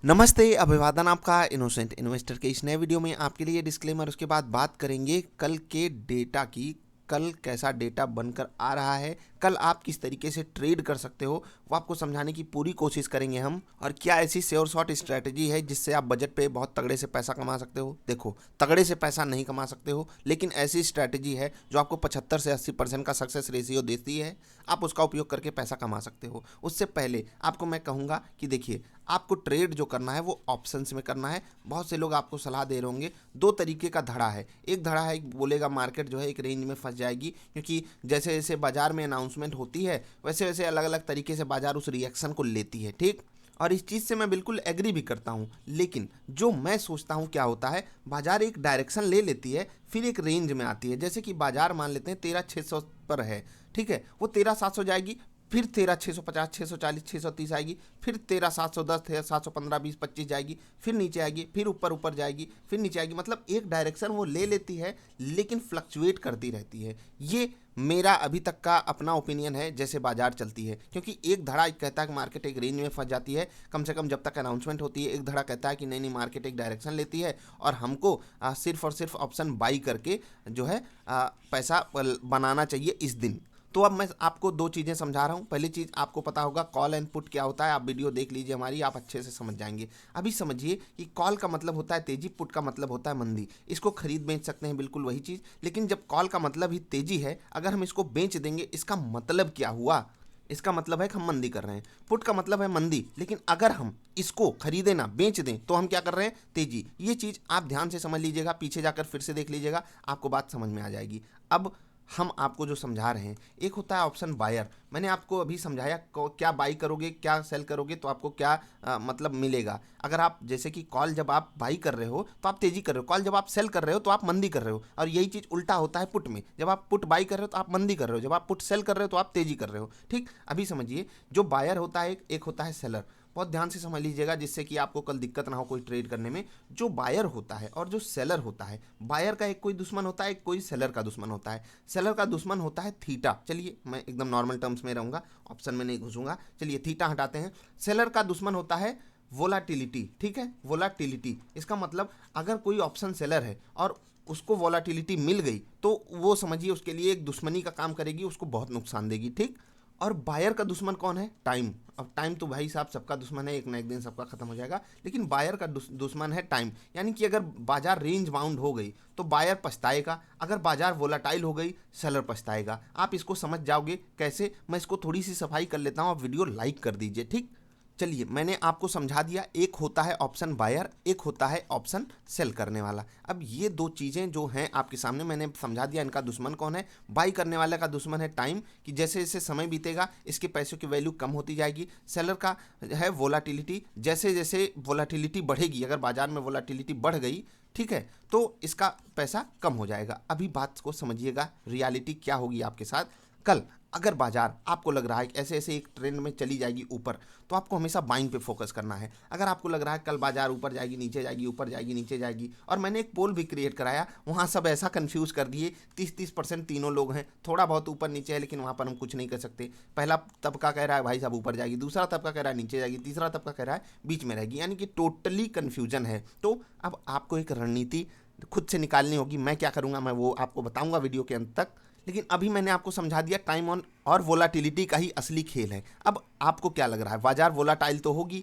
नमस्ते, अभिवादन आपका इनोसेंट इन्वेस्टर के इस नए वीडियो में आपके लिए डिस्क्लेमर। उसके बाद बात करेंगे कल के डेटा की। कल कैसा डेटा बनकर आ रहा है, कल आप किस तरीके से ट्रेड कर सकते हो, वो आपको समझाने की पूरी कोशिश करेंगे हम। और क्या ऐसी श्योर शॉट स्ट्रैटेजी है जिससे आप बजट पे बहुत तगड़े से पैसा कमा सकते हो। देखो, तगड़े से पैसा नहीं कमा सकते हो, लेकिन ऐसी स्ट्रैटेजी है जो आपको 75 से 80% का सक्सेस रेशियो देती है। आप उसका उपयोग करके पैसा कमा सकते हो। उससे पहले आपको मैं कहूँगा कि देखिए, आपको ट्रेड जो करना है वो ऑप्शंस में करना है। बहुत से लोग आपको सलाह दे रहे होंगे, दो तरीके का धड़ा है। एक धड़ा है, बोलेगा मार्केट जो है एक रेंज में फंस जाएगी, क्योंकि जैसे जैसे बाजार में अनाउंसमेंट होती है वैसे वैसे अलग अलग तरीके से बाजार उस रिएक्शन को लेती है, ठीक। और इस चीज़ से मैं बिल्कुल एग्री भी करता हूँ, लेकिन जो मैं सोचता हूँ क्या होता है, बाजार एक डायरेक्शन ले लेती है, फिर एक रेंज में आती है। जैसे कि बाजार मान लेते हैं 13,600 पर है, ठीक है, वो 13,700 जाएगी, फिर 13,650, 640, 630 आएगी, फिर 13,710, 715, 20, 25 जाएगी, फिर नीचे आएगी, फिर ऊपर ऊपर जाएगी, फिर नीचे आएगी। मतलब एक डायरेक्शन वो ले लेती है, लेकिन फ्लक्चुएट करती रहती है। ये मेरा अभी तक का अपना ओपिनियन है जैसे बाजार चलती है। क्योंकि एक धड़ा कहता है कि मार्केट एक रेंज में फंस जाती है, कम से कम जब तक अनाउंसमेंट होती है। एक धड़ा कहता है कि नहीं नहीं, मार्केट एक डायरेक्शन लेती है और हमको सिर्फ और सिर्फ ऑप्शन बाई करके जो है पैसा बनाना चाहिए इस दिन। तो अब मैं आपको दो चीज़ें समझा रहा हूँ। पहली चीज़, आपको पता होगा कॉल एंड पुट क्या होता है। आप वीडियो देख लीजिए हमारी, आप अच्छे से समझ जाएंगे। अभी समझिए कि कॉल का मतलब होता है तेजी, पुट का मतलब होता है मंदी। इसको खरीद बेच सकते हैं, बिल्कुल वही चीज़। लेकिन जब कॉल का मतलब ही तेजी है, अगर हम इसको बेच देंगे, इसका मतलब क्या हुआ? इसका मतलब है कि हम मंदी कर रहे हैं। पुट का मतलब है मंदी, लेकिन अगर हम इसको खरीदे ना बेच दें तो हम क्या कर रहे हैं? तेजी। ये चीज़ आप ध्यान से समझ लीजिएगा, पीछे जाकर फिर से देख लीजिएगा, आपको बात समझ में आ जाएगी। अब हम आपको जो समझा रहे हैं, एक होता है ऑप्शन बायर। मैंने आपको अभी समझाया क्या बाई करोगे, क्या सेल करोगे तो आपको क्या मतलब मिलेगा। अगर आप जैसे कि कॉल जब आप बाई कर रहे हो तो आप तेजी कर रहे हो, कॉल जब आप सेल कर रहे हो तो आप मंदी कर रहे हो। और यही चीज़ उल्टा होता है पुट में। जब आप पुट बाई कर रहे हो तो आप मंदी कर रहे हो, जब आप पुट सेल कर रहे हो तो आप तेजी कर रहे हो, ठीक। अभी समझिए, जो बायर होता है एक होता है सेलर। बहुत ध्यान से समझ लीजिएगा, जिससे कि आपको कल दिक्कत ना हो कोई ट्रेड करने में। जो बायर होता है और जो सेलर होता है, बायर का एक कोई दुश्मन होता है, एक कोई सेलर का दुश्मन होता है। सेलर का दुश्मन होता है थीटा। चलिए मैं एकदम नॉर्मल टर्म्स में रहूँगा, ऑप्शन में नहीं घुसूंगा। चलिए थीटा हटाते हैं। सेलर का दुश्मन होता है वोलाटिलिटी, ठीक है, वोलाटिलिटी। इसका मतलब अगर कोई ऑप्शन सेलर है और उसको वोलाटिलिटी मिल गई तो वो समझिए उसके लिए एक दुश्मनी का काम करेगी, उसको बहुत नुकसान देगी, ठीक। और बायर का दुश्मन कौन है? टाइम। अब टाइम तो भाई साहब सबका दुश्मन है, एक ना एक दिन सबका खत्म हो जाएगा। लेकिन बायर का दुश्मन है टाइम। यानी कि अगर बाजार रेंज बाउंड हो गई तो बायर पछताएगा, अगर बाजार वोलाटाइल हो गई सेलर पछताएगा। आप इसको समझ जाओगे कैसे, मैं इसको थोड़ी सी सफाई कर लेता हूँ, आप वीडियो लाइक कर दीजिए, ठीक। चलिए मैंने आपको समझा दिया, एक होता है ऑप्शन बायर, एक होता है ऑप्शन सेल करने वाला। अब ये दो चीज़ें जो हैं आपके सामने, मैंने समझा दिया इनका दुश्मन कौन है। बाई करने वाले का दुश्मन है टाइम, कि जैसे जैसे समय बीतेगा इसके पैसों की वैल्यू कम होती जाएगी। सेलर का है वोलाटिलिटी, जैसे जैसे वोलाटिलिटी बढ़ेगी, अगर बाजार में वोलाटिलिटी बढ़ गई, ठीक है, तो इसका पैसा कम हो जाएगा। अभी बात को समझिएगा, रियलिटी क्या होगी आपके साथ। कल अगर बाजार आपको लग रहा है कि ऐसे ऐसे एक ट्रेंड में चली जाएगी ऊपर, तो आपको हमेशा बाइंग पे फोकस करना है। अगर आपको लग रहा है कल बाजार ऊपर जाएगी, नीचे जाएगी, ऊपर जाएगी, नीचे जाएगी, और मैंने एक पोल भी क्रिएट कराया, वहाँ सब ऐसा कंफ्यूज कर दिए, 30-30% तीनों लोग हैं, थोड़ा बहुत ऊपर नीचे है, लेकिन वहाँ पर हम कुछ नहीं कर सकते। पहला तबका कह रहा है भाई साहब ऊपर जाएगी, दूसरा तबका कह रहा है नीचे जाएगी, तीसरा तबका कह रहा है बीच में रहेगी, यानी कि टोटली कन्फ्यूजन है। तो अब आपको एक रणनीति खुद से निकालनी होगी। मैं क्या करूँगा, मैं वो आपको बताऊँगा वीडियो के अंत तक। लेकिन अभी मैंने आपको समझा दिया टाइम ऑन और वोलाटिलिटी का ही असली खेल है। अब आपको क्या लग रहा है, बाजार वोलाटाइल तो होगी,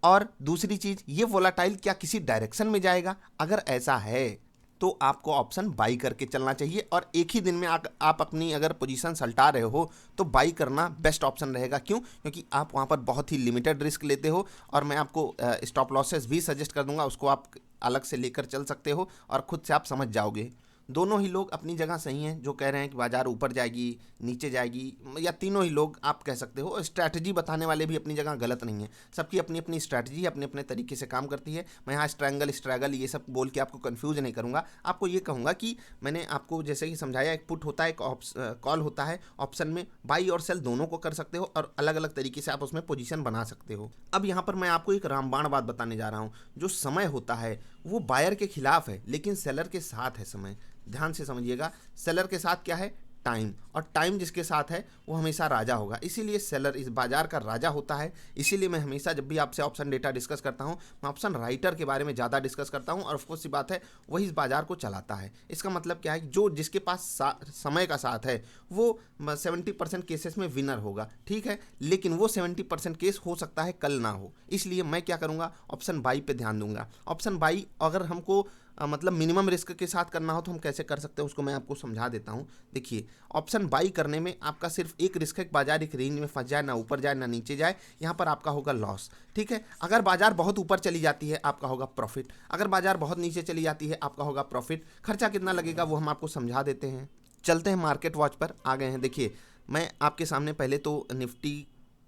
और दूसरी चीज़, ये वोलाटाइल क्या किसी डायरेक्शन में जाएगा? अगर ऐसा है तो आपको ऑप्शन बाई करके चलना चाहिए, और एक ही दिन में आप अपनी अगर पोजीशन सल्टा रहे हो तो बाई करना बेस्ट ऑप्शन रहेगा। क्यों? क्योंकि आप वहाँ पर बहुत ही लिमिटेड रिस्क लेते हो, और मैं आपको स्टॉप लॉसेस भी सजेस्ट कर दूंगा, उसको आप अलग से लेकर चल सकते हो और खुद से आप समझ जाओगे। दोनों ही लोग अपनी जगह सही हैं, जो कह रहे हैं कि बाजार ऊपर जाएगी, नीचे जाएगी, या तीनों ही लोग आप कह सकते हो। स्ट्रैटेजी बताने वाले भी अपनी जगह गलत नहीं है। सबकी अपनी अपनी स्ट्रैटेजी अपने अपने तरीके से काम करती है। मैं यहाँ स्ट्रैगल ये सब बोल के आपको कंफ्यूज नहीं करूँगा। आपको ये कहूँगा कि मैंने आपको जैसे कि समझाया, एक पुट होता है, एक कॉल होता है। ऑप्शन में बाई और सेल दोनों को कर सकते हो, और अलग अलग तरीके से आप उसमें पोजीशन बना सकते हो। अब यहाँ पर मैं आपको एक रामबाण बात बताने जा रहा हूँ। जो समय होता है वो बायर के खिलाफ है, लेकिन सेलर के साथ है समय। ध्यान से समझिएगा, सेलर के साथ क्या है? टाइम, और टाइम जिसके साथ है वो हमेशा राजा होगा, इसीलिए सेलर इस बाजार का राजा होता है। इसीलिए मैं हमेशा जब भी आपसे ऑप्शन डेटा डिस्कस करता हूँ, मैं ऑप्शन राइटर के बारे में ज़्यादा डिस्कस करता हूँ, और ऑफकोर्स सी बात है वही इस बाजार को चलाता है। इसका मतलब क्या है, जो जिसके पास समय का साथ है वो 70% केसेस में विनर होगा, ठीक है, लेकिन वो 70% केस हो सकता है कल ना हो, इसलिए मैं क्या करूँगा, ऑप्शन बाई पे ध्यान दूंगा। ऑप्शन बाई अगर हमको मतलब मिनिमम रिस्क के साथ करना हो तो हम कैसे कर सकते हैं उसको मैं आपको समझा देता हूं। देखिए, ऑप्शन बाई करने में आपका सिर्फ एक रिस्क है, बाजार एक रेंज में फंस जाए, ना ऊपर जाए ना नीचे जाए, यहाँ पर आपका होगा लॉस, ठीक है। अगर बाजार बहुत ऊपर चली जाती है आपका होगा प्रॉफिट, अगर बाजार बहुत नीचे चली जाती है आपका होगा प्रॉफिट। खर्चा कितना लगेगा वो हम आपको समझा देते हैं। चलते हैं मार्केट वॉच पर, आ गए हैं। देखिए, मैं आपके सामने पहले तो निफ्टी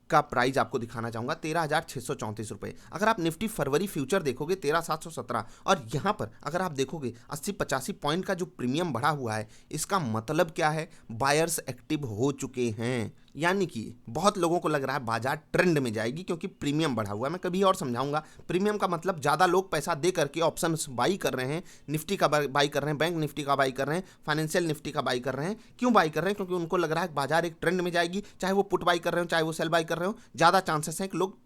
का प्राइस आपको दिखाना चाहूंगा, 13,634 रुपए। अगर आप निफ्टी फरवरी फ्यूचर देखोगे 13,717, और यहाँ पर अगर आप देखोगे 80-85 पॉइंट का जो प्रीमियम बढ़ा हुआ है, इसका मतलब क्या है, बायर्स एक्टिव हो चुके हैं, यानी कि बहुत लोगों को लग रहा है बाजार ट्रेंड में जाएगी क्योंकि प्रीमियम बढ़ा हुआ है। मैं कभी और समझाऊंगा, प्रीमियम का मतलब ज़्यादा लोग पैसा दे करके ऑप्शन बाई कर रहे हैं, निफ्टी का बाई कर रहे हैं, बैंक निफ्टी का बाई कर रहे हैं, फाइनेंशियल निफ्टी का बाई कर रहे हैं। क्यों बाई कर रहे हैं? क्योंकि उनको लग रहा है बाजार एक ट्रेंड में जाएगी, चाहे वो पुट बाई कर रहे हो चाहे वो सेल बाई कर रहे हो, ज़्यादा चांसेस हैं कि लोग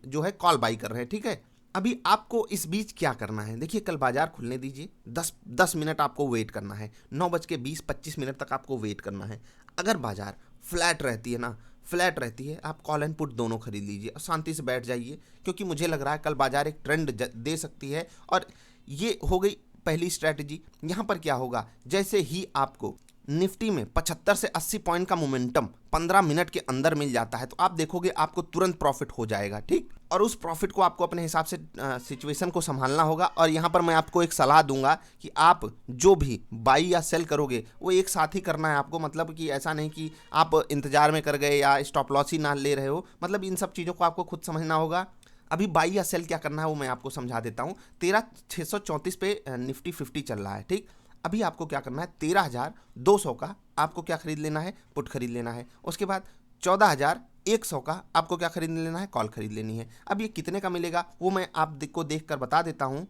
जो है कॉल बाई कर रहे हैं, ठीक है। अभी आपको इस बीच क्या करना है, देखिए कल बाजार खुलने दीजिए, 10 मिनट आपको वेट करना है, 9:20-25 मिनट तक आपको वेट करना है। अगर बाजार फ्लैट रहती है ना, फ्लैट रहती है, आप कॉल एंड पुट दोनों खरीद लीजिए और शांति से बैठ जाइए, क्योंकि मुझे लग रहा है कल बाजार एक ट्रेंड दे सकती है। और ये हो गई पहली स्ट्रैटेजी। यहाँ पर क्या होगा, जैसे ही आपको निफ्टी में 75 से 80 पॉइंट का मोमेंटम 15 मिनट के अंदर मिल जाता है तो आप देखोगे आपको तुरंत प्रॉफिट हो जाएगा, ठीक। और उस प्रॉफिट को आपको अपने हिसाब से सिचुएशन को संभालना होगा। और यहाँ पर मैं आपको एक सलाह दूंगा कि आप जो भी बाई या सेल करोगे वो एक साथ ही करना है आपको, मतलब कि ऐसा नहीं कि आप इंतजार में कर गए या स्टॉप लॉस ही ना ले रहे हो, मतलब इन सब चीज़ों को आपको खुद समझना होगा। अभी बाई या सेल क्या करना है वो मैं आपको समझा देता हूँ। 13,634 पे निफ्टी 50 चल रहा है, ठीक। अभी आपको क्या करना है, 13,200 का आपको क्या खरीद लेना है, पुट खरीद लेना है। उसके बाद 14,100 का आपको क्या खरीद लेना है, कॉल खरीद लेनी है। अब ये कितने का मिलेगा वो मैं आपको देख कर बता देता हूँ।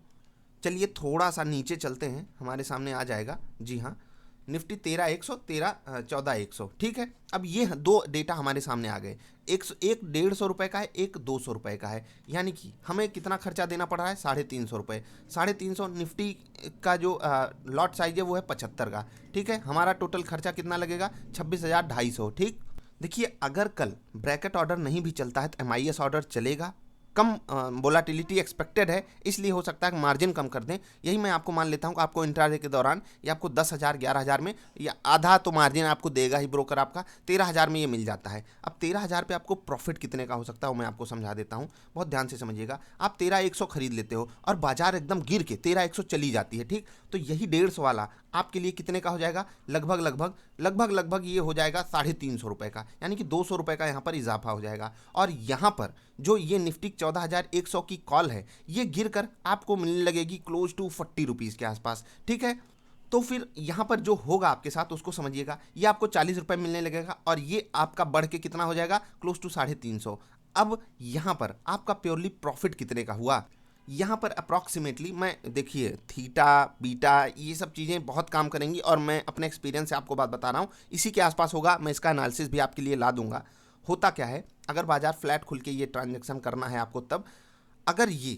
चलिए थोड़ा सा नीचे चलते हैं, हमारे सामने आ जाएगा। जी हाँ, निफ्टी 13,100, 14,100, ठीक है। अब ये दो डेटा हमारे सामने आ गए, एक 150 रुपये का है, एक 200 रुपये का है, यानी कि हमें कितना खर्चा देना पड़ रहा है, 350 रुपये। 350 निफ्टी का जो लॉट साइज है वो है 75 का, ठीक है। हमारा टोटल खर्चा कितना लगेगा, 26,250, ठीक। देखिए, अगर कल ब्रैकेट ऑर्डर नहीं भी चलता है तो MIS ऑर्डर चलेगा, कम वोलाटिलिटी एक्सपेक्टेड है, इसलिए हो सकता है कि मार्जिन कम कर दें। यही मैं आपको मान लेता हूं कि आपको इंट्राडे के दौरान ये आपको 10,000 11,000 में या आधा तो मार्जिन आपको देगा ही ब्रोकर आपका, 13,000 में ये मिल जाता है। अब 13,000 पे आपको प्रॉफिट कितने का हो सकता है वो मैं आपको समझा देता हूँ, बहुत ध्यान से समझिएगा। आप 13,100 खरीद लेते हो और बाजार एकदम गिर के 13,100 चली जाती है, ठीक। तो यही 150 वाला आपके लिए कितने का हो जाएगा, लगभग ये हो जाएगा 350 रुपये का, यानी कि 200 रुपये का यहाँ पर इजाफा हो जाएगा। और यहाँ पर जो ये निफ्टी 14,100 की कॉल है ये गिर कर आपको मिलने लगेगी क्लोज टू 40 रुपीज़ के आसपास, ठीक है। तो फिर यहाँ पर जो होगा आपके साथ उसको समझिएगा, ये आपको 40 रुपये मिलने लगेगा और ये आपका बढ़ के कितना हो जाएगा, क्लोज टू 350। अब यहाँ पर आपका प्योरली प्रॉफिट कितने का हुआ, यहाँ पर अप्रॉक्सीमेटली मैं, देखिए थीटा बीटा ये सब चीज़ें बहुत काम करेंगी और मैं अपने एक्सपीरियंस से आपको बात बता रहा हूँ, इसी के आसपास होगा। मैं इसका एनालिसिस भी आपके लिए ला दूंगा। होता क्या है, अगर बाजार फ्लैट खुल के ये ट्रांजैक्शन करना है आपको, तब अगर ये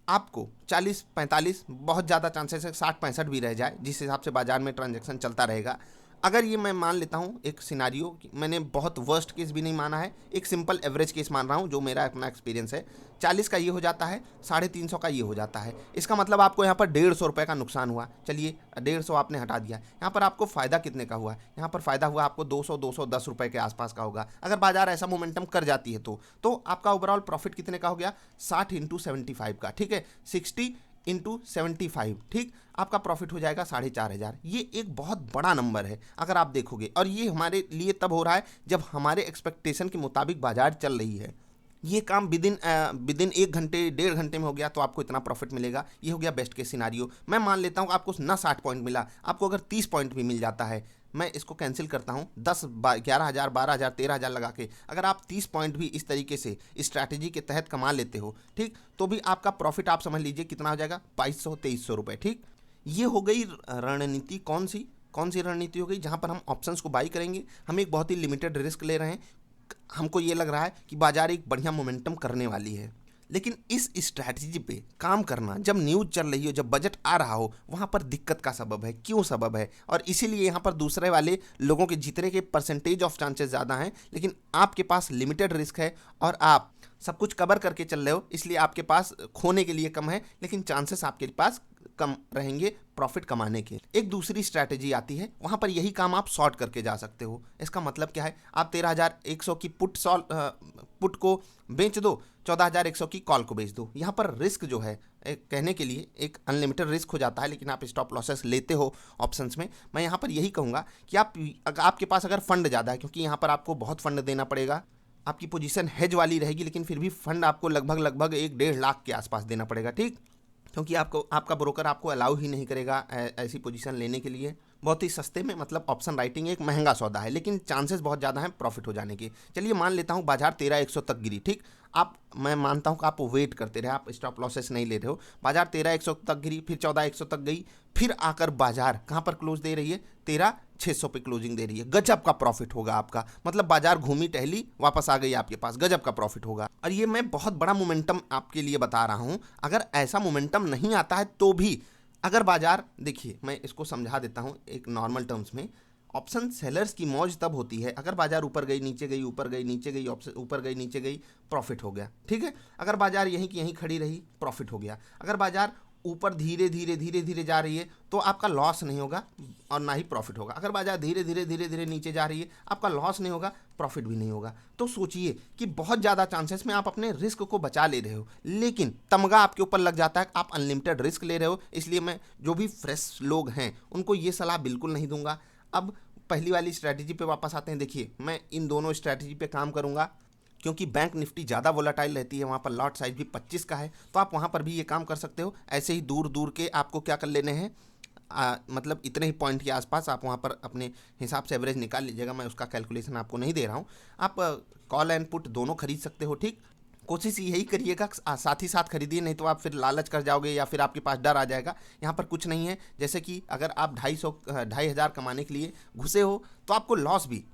आपको 40-45, बहुत ज़्यादा चांसेस है 60-65 भी रह जाए, जिस हिसाब से बाजार में ट्रांजैक्शन चलता रहेगा। अगर ये मैं मान लेता हूँ एक सिनारियो, मैंने बहुत वर्स्ट केस भी नहीं माना है, एक सिंपल एवरेज केस मान रहा हूँ जो मेरा अपना एक्सपीरियंस है, 40 का ये हो जाता है, 350 का ये हो जाता है। इसका मतलब आपको यहाँ पर 150 रुपये का नुकसान हुआ। चलिए 150 आपने हटा दिया, यहाँ पर आपको फ़ायदा कितने का हुआ, यहाँ पर फ़ायदा हुआ आपको 200-210 रुपये के आसपास का होगा। अगर बाजार ऐसा मोमेंटम कर जाती है तो आपका ओवरऑल प्रॉफिट कितने का हो गया, 60 × 75 का, ठीक है, 60 × 75, ठीक। आपका प्रॉफिट हो जाएगा 4,500। ये एक बहुत बड़ा नंबर है अगर आप देखोगे, और ये हमारे लिए तब हो रहा है जब हमारे एक्सपेक्टेशन के मुताबिक बाजार चल रही है। ये काम विदिन 1 घंटे 1.5 घंटे में हो गया तो आपको इतना प्रॉफिट मिलेगा। ये हो गया बेस्ट केस सिनारियो। मैं मान लेता हूँ आपको ना 60 पॉइंट मिला, आपको अगर 30 पॉइंट भी मिल जाता है, मैं इसको कैंसिल करता हूँ, 10 11,000 12,000 13,000 लगा के अगर आप 30 पॉइंट भी इस तरीके से स्ट्रैटेजी के तहत कमा लेते हो, ठीक, तो भी आपका प्रॉफिट आप समझ लीजिए कितना हो जाएगा, 2,200-2,300 रुपये, ठीक। ये हो गई रणनीति कौन सी, कौन सी रणनीति हो गई? जहाँ पर हम ऑप्शंस को बाई करेंगे, हम एक बहुत ही लिमिटेड रिस्क ले रहे हैं, हमको ये लग रहा है कि बाजार एक बढ़िया मोमेंटम करने वाली है। लेकिन इस स्ट्रैटेजी पे काम करना जब न्यूज़ चल रही हो, जब बजट आ रहा हो, वहाँ पर दिक्कत का सबब है। क्यों सबब है? और इसीलिए यहाँ पर दूसरे वाले लोगों के जीतने के परसेंटेज ऑफ चांसेस ज़्यादा हैं, लेकिन आपके पास लिमिटेड रिस्क है और आप सब कुछ कवर करके चल रहे हो, इसलिए आपके पास खोने के लिए कम है, लेकिन चांसेस आपके पास कम रहेंगे प्रॉफिट कमाने के। एक दूसरी स्ट्रैटेजी आती है, वहाँ पर यही काम आप शॉर्ट करके जा सकते हो। इसका मतलब क्या है? आप 13,100 की पुट को बेच दो, 14,100 की कॉल को बेच दो। यहाँ पर रिस्क जो है कहने के लिए एक अनलिमिटेड रिस्क हो जाता है, लेकिन आप स्टॉप लॉसेस लेते हो ऑप्शंस में। मैं यहाँ पर यही कहूँगा कि आपके पास अगर फंड ज़्यादा है, क्योंकि यहाँ पर आपको बहुत फंड देना पड़ेगा, आपकी पोजीशन हेज वाली रहेगी, लेकिन फिर भी फंड आपको लगभग 1-1.5 लाख के आसपास देना पड़ेगा, ठीक? क्योंकि आपका ब्रोकर आपको अलाउ ही नहीं करेगा ऐसी पोजीशन लेने के लिए। बहुत ही सस्ते में, मतलब ऑप्शन राइटिंग एक महंगा सौदा है, लेकिन चांसेस बहुत ज़्यादा हैं प्रॉफिट हो जाने के। चलिए मान लेता हूँ बाजार 13,100 तक गिरी, ठीक? मैं मानता हूँ कि आप वेट करते रहे, आप स्टॉप लॉसेस नहीं ले रहे हो। बाजार 13,100 तक गिरी, फिर 14,100 तक गई, फिर आकर बाजार कहाँ पर क्लोज दे रही है? 13,600 पे क्लोजिंग दे रही है। गजब का प्रॉफिट होगा आपका, मतलब बाजार घूमी टहली वापस आ गई आपके पास, गजब का प्रॉफिट होगा। और ये मैं बहुत बड़ा मोमेंटम आपके लिए बता रहा हूँ। अगर ऐसा मोमेंटम नहीं आता है तो भी, अगर बाजार, देखिए मैं इसको समझा देता हूँ एक नॉर्मल टर्म्स में। ऑप्शन सेलर्स की मौज तब होती है अगर बाजार ऊपर गई नीचे गई, ऊपर गई नीचे गई, ऑप्शन ऊपर गई नीचे गई, प्रॉफिट हो गया, ठीक है? अगर बाजार यहीं की यहीं खड़ी रही, प्रॉफिट हो गया। अगर बाजार ऊपर धीरे धीरे जा रही है तो आपका लॉस नहीं होगा और ना ही प्रॉफिट होगा। अगर बाजार धीरे धीरे नीचे जा रही है, आपका लॉस नहीं होगा, प्रॉफिट भी नहीं होगा। तो सोचिए कि बहुत ज़्यादा चांसेस में आप अपने रिस्क को बचा ले रहे हो, लेकिन तमगा आपके ऊपर लग जाता है, आप अनलिमिटेड रिस्क ले रहे हो। इसलिए मैं जो भी फ्रेश लोग हैं उनको ये सलाह बिल्कुल नहीं दूंगा। अब पहली वाली स्ट्रैटेजी पे वापस आते हैं। देखिए मैं इन दोनों स्ट्रैटेजी पे काम करूंगा, क्योंकि बैंक निफ्टी ज़्यादा वोलाटाइल रहती है, वहाँ पर लॉट साइज भी 25 का है, तो आप वहाँ पर भी ये काम कर सकते हो। ऐसे ही दूर दूर के आपको क्या कर लेने हैं, मतलब इतने ही पॉइंट के आसपास आप वहाँ पर अपने हिसाब से एवरेज निकाल लीजिएगा। मैं उसका कैलकुलेशन आपको नहीं दे रहा हूँ। आप कॉल एंड पुट दोनों खरीद सकते हो, ठीक? कोशिश यही करिएगा साथ ही साथ खरीदिए, नहीं तो आप फिर लालच कर जाओगे या फिर आपके पास डर आ जाएगा। यहाँ पर कुछ नहीं है, जैसे कि अगर आप 2,500 कमाने के लिए घुसे हो तो आपको लॉस भी,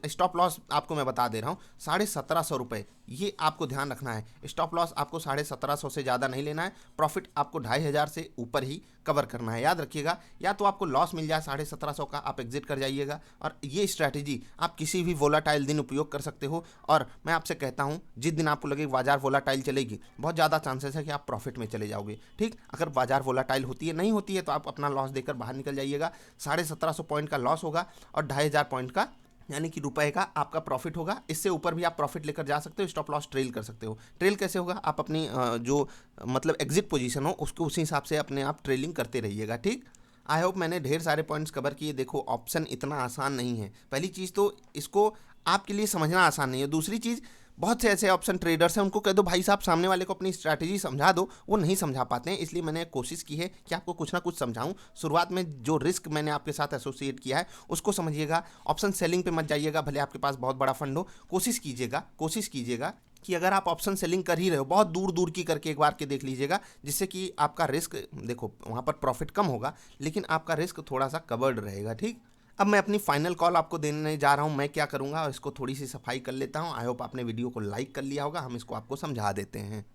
स्टॉप लॉस आपको मैं बता दे रहा हूँ 1,750 रुपये, ये आपको ध्यान रखना है। स्टॉप लॉस आपको 1,750 से ज़्यादा नहीं लेना है, प्रॉफिट आपको 2,500 से ऊपर ही कवर करना है। याद रखिएगा, या तो आपको लॉस मिल जाए 1,750 का, आप एग्जिट कर जाइएगा। और ये स्ट्रैटेजी आप किसी भी वोलाटाइल दिन उपयोग कर सकते हो। और मैं आपसे कहता हूँ, जिस दिन आपको लगे बाजार वोलाटाइल चलेगी, बहुत ज़्यादा चांसेस है कि आप प्रॉफिट में चले जाओगे, ठीक? अगर बाजार वोलाटाइल होती है, नहीं होती है, तो आप अपना लॉस देकर बाहर निकल जाइएगा। 1,750 पॉइंट का लॉस होगा और 2,500 पॉइंट का, यानी कि रुपए का आपका प्रॉफिट होगा। इससे ऊपर भी आप प्रॉफिट लेकर जा सकते हो, स्टॉप लॉस ट्रेल कर सकते हो। ट्रेल कैसे होगा? आप अपनी जो मतलब एग्जिट पोजीशन हो उसको उसी हिसाब से अपने आप ट्रेलिंग करते रहिएगा, ठीक? आई होप मैंने ढेर सारे पॉइंट्स कवर किए। देखो ऑप्शन इतना आसान नहीं है। पहली चीज़ तो इसको आपके लिए समझना आसान नहीं है। दूसरी चीज़, बहुत से ऐसे ऑप्शन ट्रेडर्स हैं, उनको कह दो भाई साहब सामने वाले को अपनी स्ट्रैटेजी समझा दो, वो नहीं समझा पाते हैं। इसलिए मैंने कोशिश की है कि आपको कुछ ना कुछ समझाऊं। शुरुआत में जो रिस्क मैंने आपके साथ एसोसिएट किया है उसको समझिएगा। ऑप्शन सेलिंग पे मत जाइएगा, भले आपके पास बहुत बड़ा फंड हो। कोशिश कीजिएगा कि अगर आप ऑप्शन सेलिंग कर ही रहे हो, बहुत दूर दूर की करके एक बार के देख लीजिएगा, जिससे कि आपका रिस्क, देखो वहाँ पर प्रॉफिट कम होगा लेकिन आपका रिस्क थोड़ा सा कवर्ड रहेगा, ठीक? अब मैं अपनी फाइनल कॉल आपको देने जा रहा हूँ, मैं क्या करूँगा और इसको थोड़ी सी सफाई कर लेता हूँ। आई होप आपने वीडियो को लाइक कर लिया होगा। हम इसको आपको समझा देते हैं।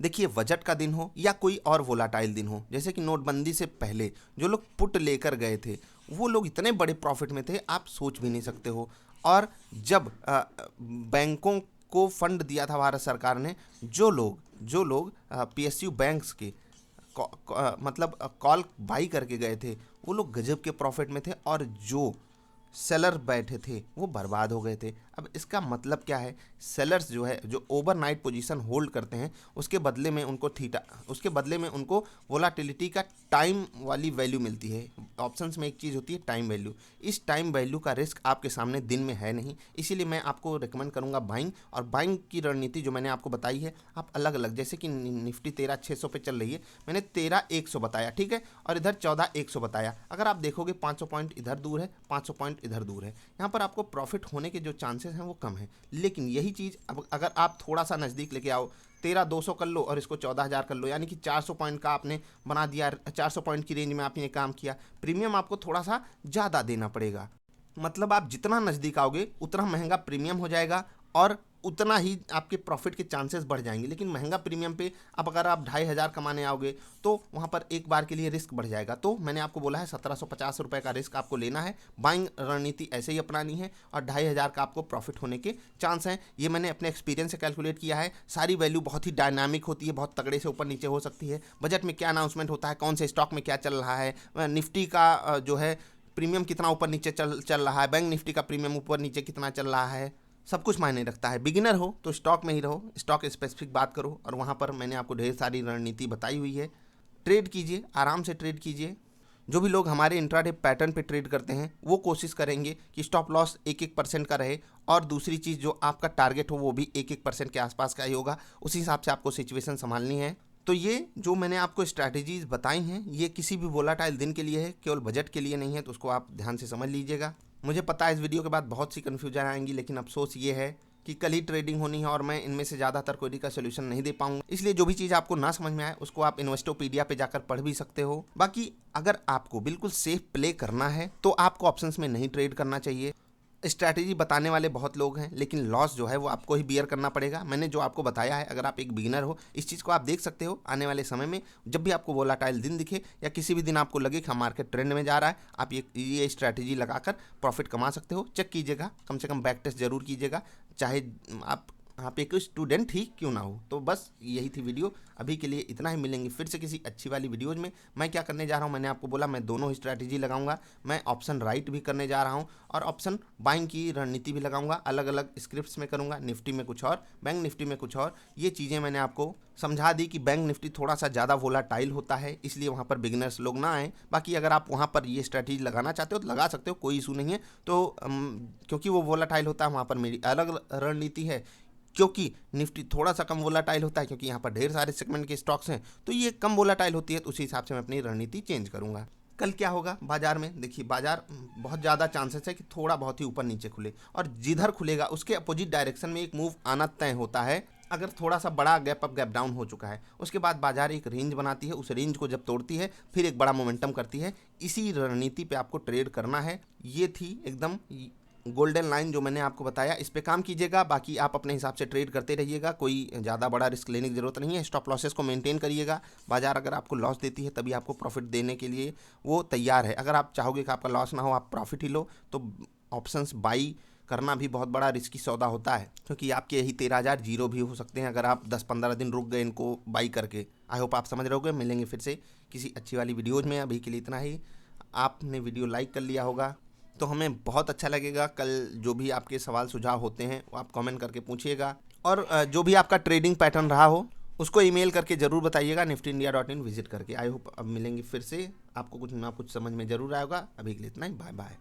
देखिए, बजट का दिन हो या कोई और वोलाटाइल दिन हो, जैसे कि नोटबंदी से पहले जो लोग पुट लेकर गए थे वो लोग इतने बड़े प्रॉफिट में थे, आप सोच भी नहीं सकते हो। और जब बैंकों को फंड दिया था भारत सरकार ने, जो लोग PSU बैंक्स के मतलब कॉल बाई करके गए थे, वो लोग गजब के प्रॉफिट में थे, और जो सेलर बैठे थे वो बर्बाद हो गए थे। अब इसका मतलब क्या है? सेलर्स जो है, जो ओवरनाइट पोजीशन होल्ड करते हैं, उसके बदले में उनको वोलाटिलिटी का टाइम वाली वैल्यू मिलती है। ऑप्शंस में एक चीज़ होती है टाइम वैल्यू। इस टाइम वैल्यू का रिस्क आपके सामने दिन में है नहीं, इसीलिए मैं आपको रिकमेंड करूंगा बाइंग। और बाइंग की रणनीति जो मैंने आपको बताई है, आप अलग अलग, जैसे कि निफ्टी 13,600 पे चल रही है, मैंने 13,100 बताया, ठीक है? और इधर 14,100 बताया। अगर आप देखोगे 500 पॉइंट इधर दूर है, 500 पॉइंट इधर दूर है। यहाँ पर आपको प्रॉफिट होने के जो चांसेस चांसेस हैं वो कम है। लेकिन यही चीज़ अब अगर आप थोड़ा सा नज़दीक लेके आओ, 13,200 कर लो और इसको 14,000 कर लो, यानी कि 400 पॉइंट का आपने बना दिया, 400 पॉइंट की रेंज में आपने ये काम किया। प्रीमियम आपको थोड़ा सा ज़्यादा देना पड़ेगा, मतलब आप जितना नज़दीक आओगे उतना महंगा प्रीमियम हो जाएगा और उतना ही आपके प्रॉफिट के चांसेस बढ़ जाएंगे। लेकिन महंगा प्रीमियम पे अब अगर आप 2,500 कमाने आओगे तो वहाँ पर एक बार के लिए रिस्क बढ़ जाएगा। तो मैंने आपको बोला है 1,750 रुपये का रिस्क आपको लेना है, बाइंग रणनीति ऐसे ही अपनानी है और 2,500 का आपको प्रॉफिट होने के चांस हैं। ये मैंने अपने एक्सपीरियंस से कैलकुलेट किया है। सारी वैल्यू बहुत ही डायनामिक होती है, बहुत तगड़े से ऊपर नीचे हो सकती है। बजट में क्या अनाउंसमेंट होता है, कौन से स्टॉक में क्या चल रहा है, निफ्टी का जो है प्रीमियम कितना ऊपर नीचे चल रहा है, बैंक निफ्टी का प्रीमियम ऊपर नीचे कितना चल रहा है, सब कुछ मायने रखता है। बिगिनर हो तो स्टॉक में ही रहो, स्टॉक स्पेसिफिक बात करो और वहाँ पर मैंने आपको ढेर सारी रणनीति बताई हुई है। ट्रेड कीजिए, आराम से ट्रेड कीजिए। जो भी लोग हमारे इंट्राडे पैटर्न पे ट्रेड करते हैं वो कोशिश करेंगे कि स्टॉप लॉस 1-1% का रहे और दूसरी चीज़ जो आपका टारगेट हो वो भी 1-1% के आसपास का ही होगा। उसी हिसाब से आपको सिचुएशन संभालनी है। तो ये जो मैंने आपको स्ट्रैटेजीज बताई हैं ये किसी भी वोलाटाइल दिन के लिए है, केवल बजट के लिए नहीं है, तो उसको आप ध्यान से समझ लीजिएगा। मुझे पता है इस वीडियो के बाद बहुत सी कन्फ्यूजन आएंगी, लेकिन अफसोस ये है कि कल ही ट्रेडिंग होनी है और मैं इनमें से ज़्यादातर कोई का सोल्यूशन नहीं दे पाऊंगा। इसलिए जो भी चीज़ आपको ना समझ में आए उसको आप इन्वेस्टोपीडिया पे जाकर पढ़ भी सकते हो। बाकी अगर आपको बिल्कुल सेफ प्ले करना है तो आपको ऑप्शंस में नहीं ट्रेड करना चाहिए। स्ट्रैटेजी बताने वाले बहुत लोग हैं, लेकिन लॉस जो है वो आपको ही बियर करना पड़ेगा। मैंने जो आपको बताया है, अगर आप एक बिगिनर हो इस चीज़ को आप देख सकते हो। आने वाले समय में जब भी आपको वोलाटाइल दिन दिखे या किसी भी दिन आपको लगे कि मार्केट ट्रेंड में जा रहा है, आप ये स्ट्रैटेजी लगाकर प्रॉफिट कमा सकते हो। चेक कीजिएगा, कम से कम बैक टेस्ट जरूर कीजिएगा, चाहे आप एक स्टूडेंट ही क्यों ना हो। तो बस यही थी वीडियो, अभी के लिए इतना ही। मिलेंगे फिर से किसी अच्छी वाली वीडियोज़ में। मैं क्या करने जा रहा हूँ, मैंने आपको बोला मैं दोनों ही स्ट्रैटेजी लगाऊंगा। मैं ऑप्शन राइट भी करने जा रहा हूँ और ऑप्शन बाइंग की रणनीति भी लगाऊंगा। अलग अलग स्क्रिप्ट्स में करूँगा, निफ्टी में कुछ और, बैंक निफ्टी में कुछ और। ये चीज़ें मैंने आपको समझा दी कि बैंक निफ्टी थोड़ा सा ज़्यादा वोलाटाइल होता है, इसलिए वहाँ पर बिगिनर्स लोग ना आएँ। बाकी अगर आप वहाँ पर ये स्ट्रैटेजी लगाना चाहते हो तो लगा सकते हो, कोई इशू नहीं है। तो क्योंकि वो वोलाटाइल होता है वहाँ पर मेरी अलग रणनीति है। क्योंकि निफ्टी थोड़ा सा कम वोलाटाइल होता है, क्योंकि यहाँ पर ढेर सारे सेगमेंट के स्टॉक्स हैं, तो ये कम वोलाटाइल होती है, तो उसी हिसाब से मैं अपनी रणनीति चेंज करूँगा। कल क्या होगा बाजार में, देखिए बाजार बहुत ज़्यादा चांसेस है कि थोड़ा बहुत ही ऊपर नीचे खुले और जिधर खुलेगा उसके अपोजिट डायरेक्शन में एक मूव आना तय होता है। अगर थोड़ा सा बड़ा गैप अप गैप डाउन हो चुका है, उसके बाद बाजार एक रेंज बनाती है, उस रेंज को जब तोड़ती है फिर एक बड़ा मोमेंटम करती है। इसी रणनीति पे आपको ट्रेड करना है। ये थी एकदम गोल्डन लाइन जो मैंने आपको बताया, इस पे काम कीजिएगा। बाकी आप अपने हिसाब से ट्रेड करते रहिएगा, कोई ज़्यादा बड़ा रिस्क लेने की ज़रूरत नहीं है। स्टॉप लॉसेस को मेंटेन करिएगा। बाजार अगर आपको लॉस देती है तभी आपको प्रॉफिट देने के लिए वो तैयार है। अगर आप चाहोगे कि आपका लॉस ना हो, आप प्रॉफिट ही लो, तो ऑप्शंस बाई करना भी बहुत बड़ा रिस्की सौदा होता है, क्योंकि आपके यही 13,000 जीरो भी हो सकते हैं अगर आप 10-15 दिन रुक गए इनको बाई करके। आई होप आप समझ रहोगे। मिलेंगे फिर से किसी अच्छी वाली वीडियोज़ में। अभी के लिए इतना ही। आपने वीडियो लाइक कर लिया होगा तो हमें बहुत अच्छा लगेगा। कल जो भी आपके सवाल सुझाव होते हैं वो आप कमेंट करके पूछिएगा, और जो भी आपका ट्रेडिंग पैटर्न रहा हो उसको ईमेल करके ज़रूर बताइएगा, niftyindia.in विजिट करके। आई होप अब मिलेंगे फिर से, आपको कुछ ना कुछ समझ में ज़रूर आएगा। अभी के लिए इतना ही, बाय बाय।